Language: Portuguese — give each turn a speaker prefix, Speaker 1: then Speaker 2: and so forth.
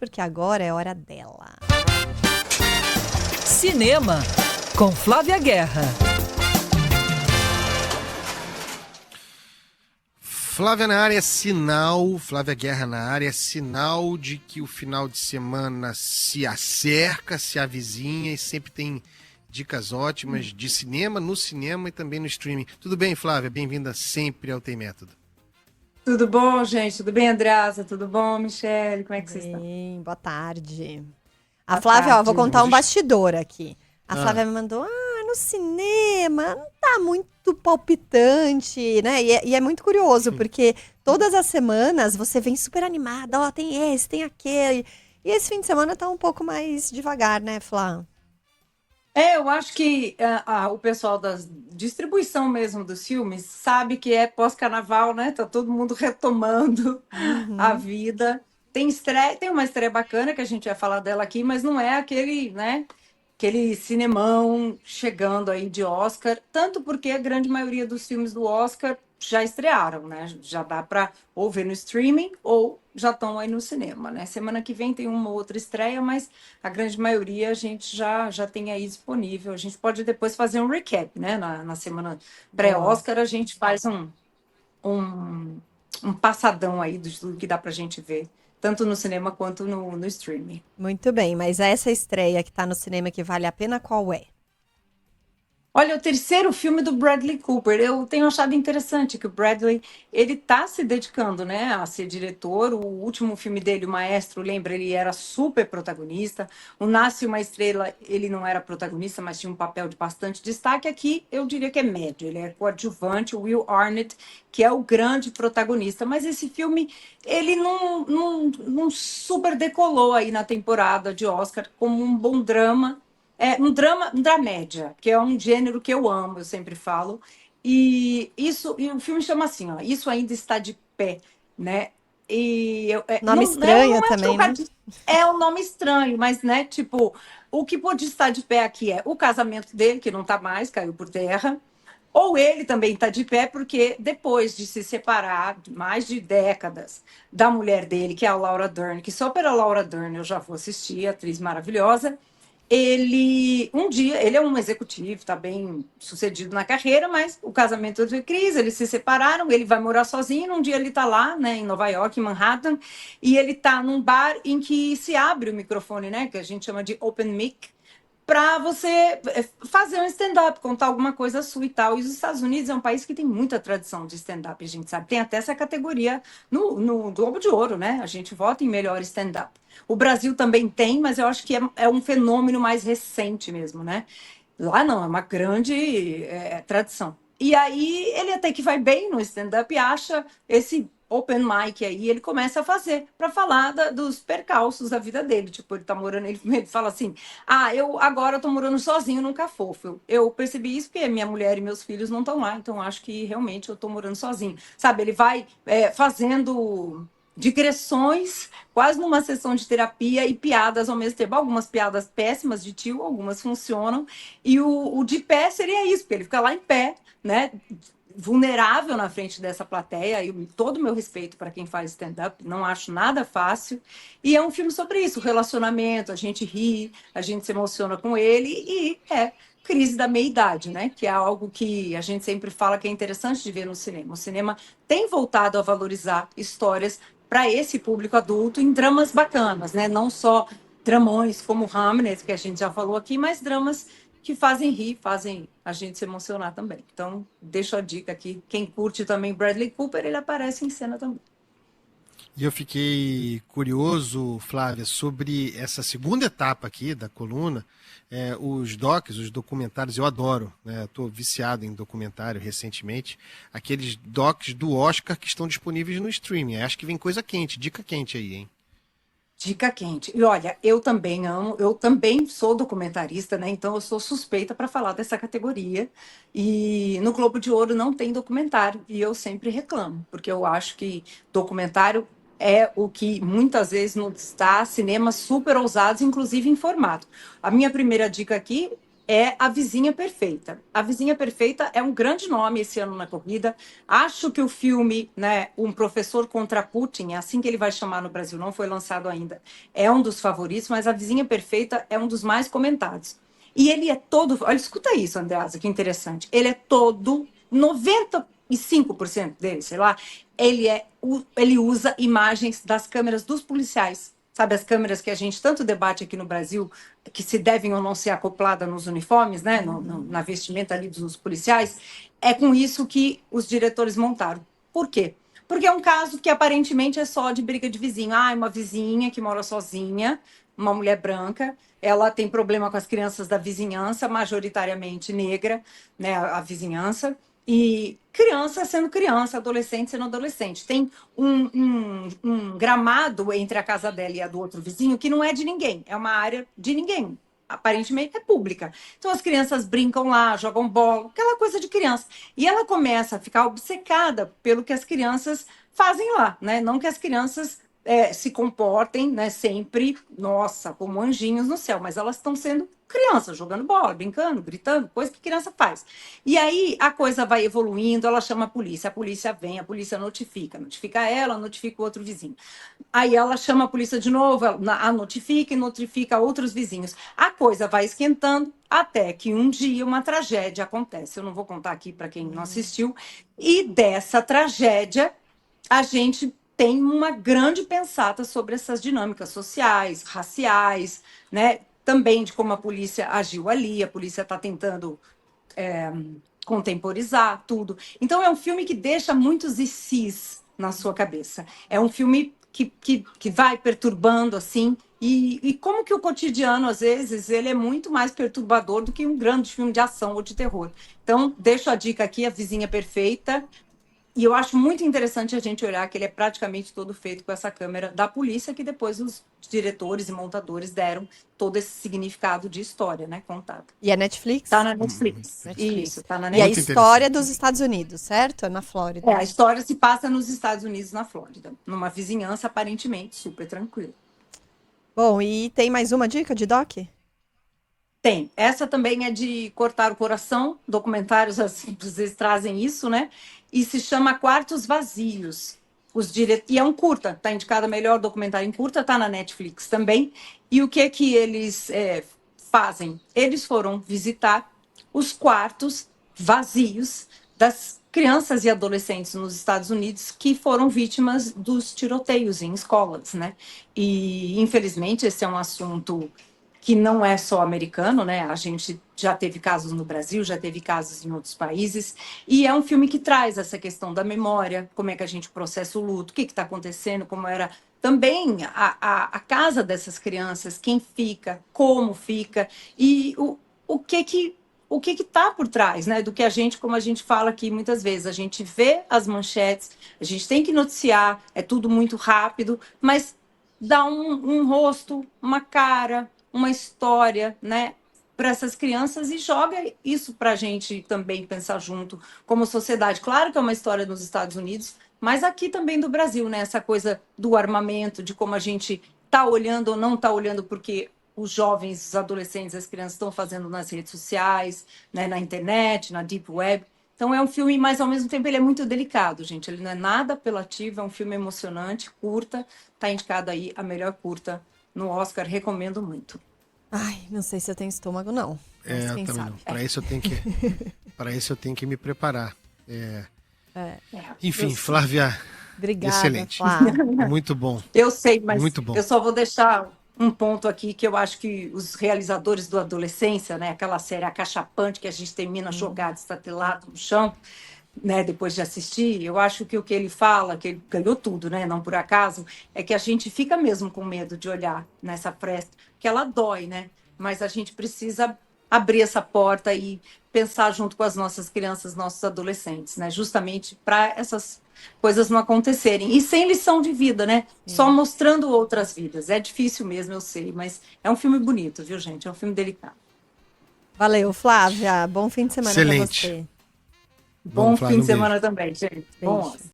Speaker 1: porque agora é hora dela.
Speaker 2: Cinema, com Flávia Guerra.
Speaker 3: Flávia na área, sinal, Flávia Guerra na área, sinal de que o final de semana se acerca, se avizinha e sempre tem dicas ótimas de cinema, no cinema e também no streaming. Tudo bem, Flávia? Bem-vinda sempre ao Tem Método.
Speaker 4: Tudo bom, gente? Tudo bem, Andreasa? Tudo bom, Michele? Como é que vocês estão?
Speaker 1: Boa tarde.
Speaker 4: Boa
Speaker 1: A Flávia,
Speaker 4: tarde.
Speaker 1: vou contar um bastidor aqui. A Flávia me mandou, no cinema não tá muito palpitante, né? E é muito curioso, porque todas as semanas você vem super animada, ó, tem esse, tem aquele. E esse fim de semana tá um pouco mais devagar, né, Flá?
Speaker 4: Eu acho que o pessoal da distribuição mesmo dos filmes sabe que é pós-carnaval, né? Tá todo mundo retomando a vida. Tem uma estreia bacana que a gente vai falar dela aqui, mas não é aquele, né? Aquele cinemão chegando aí de Oscar, tanto porque a grande maioria dos filmes do Oscar já estrearam, né? Já dá para ou ver no streaming ou já estão aí no cinema, né? Semana que vem tem uma outra estreia, mas a grande maioria a gente já tem aí disponível. A gente pode depois fazer um recap, né? Na semana pré-Oscar a gente faz um passadão aí de tudo que dá para a gente ver, tanto no cinema quanto no streaming.
Speaker 1: Muito bem, mas essa estreia que tá no cinema que vale a pena, qual é?
Speaker 4: Olha, o terceiro filme do Bradley Cooper, eu tenho achado interessante que o Bradley, ele tá se dedicando, né, a ser diretor. O último filme dele, O Maestro, lembra, ele era super protagonista. O Nasce uma Estrela, ele não era protagonista, mas tinha um papel de bastante destaque. Aqui, eu diria que é médio, ele é coadjuvante. O Will Arnett, que é o grande protagonista. Mas esse filme, ele não super decolou aí na temporada de Oscar como um bom drama. É um drama dramédia, que é um gênero que eu amo, eu sempre falo. E o filme chama assim, ó, Isso Ainda Está de Pé, né?
Speaker 1: Nome estranho também, né?
Speaker 4: É um nome estranho, mas, né, tipo, o que pode estar de pé aqui é o casamento dele, que não está mais, caiu por terra, ou ele também está de pé porque depois de se separar de mais de décadas da mulher dele, que é a Laura Dern, que só pela Laura Dern eu já vou assistir, atriz maravilhosa. Ele é um executivo, está bem sucedido na carreira, mas o casamento teve crise, eles se separaram, ele vai morar sozinho. Um dia ele está lá, né, em Nova York, em Manhattan, e ele está num bar em que se abre o microfone, né, que a gente chama de open mic, para você fazer um stand-up, contar alguma coisa sua e tal. E os Estados Unidos é um país que tem muita tradição de stand-up, a gente sabe. Tem até essa categoria no Globo de Ouro, né? A gente vota em melhor stand-up. O Brasil também tem, mas eu acho que é um fenômeno mais recente mesmo, né? Lá não, é uma grande tradição. E aí ele até que vai bem no stand-up e acha esse open mic aí, ele começa a fazer para falar dos percalços da vida dele. Tipo, ele tá morando, ele fala assim: eu agora tô morando sozinho num Cafofo. Eu percebi isso porque minha mulher e meus filhos não estão lá, então acho que realmente eu tô morando sozinho. Sabe, ele vai fazendo digressões, quase numa sessão de terapia, e piadas ao mesmo tempo. Algumas piadas péssimas de tio, algumas funcionam. E o de pé seria isso, porque ele fica lá em pé, né? Vulnerável na frente dessa plateia. E todo o meu respeito para quem faz stand-up, não acho nada fácil. E é um filme sobre isso, relacionamento, a gente ri, a gente se emociona com ele, e crise da meia-idade, né? Que é algo que a gente sempre fala que é interessante de ver no cinema. O cinema tem voltado a valorizar histórias para esse público adulto em dramas bacanas, né? Não só dramões como Hamlet, que a gente já falou aqui, mas dramas que fazem rir, fazem a gente se emocionar também. Então, deixo a dica aqui. Quem curte também Bradley Cooper, ele aparece em cena também.
Speaker 3: E eu fiquei curioso, Flávia, sobre essa segunda etapa aqui da coluna, os documentários, eu adoro, né? Estou viciado em documentário recentemente, aqueles docs do Oscar que estão disponíveis no streaming. Acho que vem coisa quente, dica quente aí, hein?
Speaker 4: Dica quente. E olha, eu também amo, eu também sou documentarista, né? Então eu sou suspeita para falar dessa categoria. E no Globo de Ouro não tem documentário, e eu sempre reclamo, porque eu acho que documentário é o que muitas vezes não está, cinemas super ousados, inclusive em formato. A minha primeira dica aqui é A Vizinha Perfeita. A Vizinha Perfeita é um grande nome esse ano na corrida. Acho que o filme, né, Um Professor contra Putin, é assim que ele vai chamar no Brasil, não foi lançado ainda, é um dos favoritos, mas A Vizinha Perfeita é um dos mais comentados. E ele é todo... Olha, escuta isso, Andreasa, que interessante. Ele é todo... 95% dele, sei lá, ele usa imagens das câmeras dos policiais. Sabe, as câmeras que a gente tanto debate aqui no Brasil, que se devem ou não ser acopladas nos uniformes, né, na vestimenta ali dos policiais, é com isso que os diretores montaram. Por quê? Porque é um caso que aparentemente é só de briga de vizinho. Ah, uma vizinha que mora sozinha, uma mulher branca, ela tem problema com as crianças da vizinhança, majoritariamente negra, né, a vizinhança, e criança sendo criança, adolescente sendo adolescente. Tem um gramado entre a casa dela e a do outro vizinho que não é de ninguém, é uma área de ninguém. Aparentemente é pública. Então as crianças brincam lá, jogam bola, aquela coisa de criança. E ela começa a ficar obcecada pelo que as crianças fazem lá, né? Não que as crianças se comportem, né, sempre, nossa, como anjinhos no céu, mas elas estão sendo crianças, jogando bola, brincando, gritando, coisa que criança faz. E aí a coisa vai evoluindo, ela chama a polícia vem, a polícia notifica ela, notifica o outro vizinho. Aí ela chama a polícia de novo, a notifica e notifica outros vizinhos. A coisa vai esquentando até que um dia uma tragédia acontece. Eu não vou contar aqui para quem não assistiu. E dessa tragédia a gente tem uma grande pensata sobre essas dinâmicas sociais, raciais, né? Também de como a polícia agiu ali, a polícia está tentando contemporizar tudo. Então é um filme que deixa muitos ICs na sua cabeça. É um filme que vai perturbando assim, e como que o cotidiano, às vezes, ele é muito mais perturbador do que um grande filme de ação ou de terror. Então, deixo a dica aqui, A Vizinha Perfeita. E eu acho muito interessante a gente olhar que ele é praticamente todo feito com essa câmera da polícia, que depois os diretores e montadores deram todo esse significado de história, né, contada.
Speaker 1: E é Netflix?
Speaker 4: Tá na Netflix.
Speaker 1: Netflix.
Speaker 4: Isso, tá na
Speaker 1: E a
Speaker 4: Netflix.
Speaker 1: história dos Estados Unidos, certo? É na Flórida.
Speaker 4: A história se passa nos Estados Unidos, na Flórida, numa vizinhança aparentemente super tranquila.
Speaker 1: Bom, e tem mais uma dica de doc?
Speaker 4: Tem. Essa também é de cortar o coração. Documentários assim, às vezes trazem isso, né? E se chama Quartos Vazios. E é um curta, está indicado a melhor documentário em curta, está na Netflix também. E o que eles fazem? Eles foram visitar os quartos vazios das crianças e adolescentes nos Estados Unidos que foram vítimas dos tiroteios em escolas, né? E, infelizmente, esse é um assunto que não é só americano, né? A gente já teve casos no Brasil, já teve casos em outros países, e é um filme que traz essa questão da memória, como é que a gente processa o luto, o que está acontecendo, como era também a casa dessas crianças, quem fica, como fica, e o que está por trás, né? Do que a gente, como a gente fala aqui muitas vezes, a gente vê as manchetes, a gente tem que noticiar, é tudo muito rápido, mas dá um rosto, uma cara, uma história, né, para essas crianças e joga isso para a gente também pensar junto como sociedade. Claro que é uma história nos Estados Unidos, mas aqui também do Brasil, né, essa coisa do armamento, de como a gente está olhando ou não está olhando porque os jovens, os adolescentes, as crianças estão fazendo nas redes sociais, né, na internet, na deep web. Então é um filme, mas ao mesmo tempo ele é muito delicado, gente. Ele não é nada apelativo, é um filme emocionante, curta. Está indicado aí a melhor curta no Oscar, recomendo muito.
Speaker 1: Ai, não sei se eu tenho estômago, não. Mas quem
Speaker 3: também
Speaker 1: sabe?
Speaker 3: não. Para isso eu tenho que me preparar. Enfim, Flávia,
Speaker 1: Obrigada,
Speaker 3: excelente.
Speaker 1: Flávia.
Speaker 3: Muito bom.
Speaker 4: Eu sei, mas
Speaker 3: Muito bom.
Speaker 4: eu só vou deixar um ponto aqui que eu acho que os realizadores do Adolescência, né, aquela série acachapante que a gente termina jogado, estatelado no chão, né, depois de assistir, eu acho que o que ele fala, que ele ganhou tudo, né, não por acaso, é que a gente fica mesmo com medo de olhar nessa fresta, que ela dói, né, mas a gente precisa abrir essa porta e pensar junto com as nossas crianças, nossos adolescentes, né, justamente para essas coisas não acontecerem, e sem lição de vida, né, só mostrando outras vidas. É difícil mesmo, eu sei, mas é um filme bonito, viu, gente, é um filme delicado.
Speaker 1: Valeu, Flávia. Bom fim de semana para
Speaker 3: Excelente.
Speaker 1: você.
Speaker 4: Bom
Speaker 3: Flávia,
Speaker 4: fim
Speaker 3: um
Speaker 4: de semana também, gente.
Speaker 1: Beijo.
Speaker 4: Bom.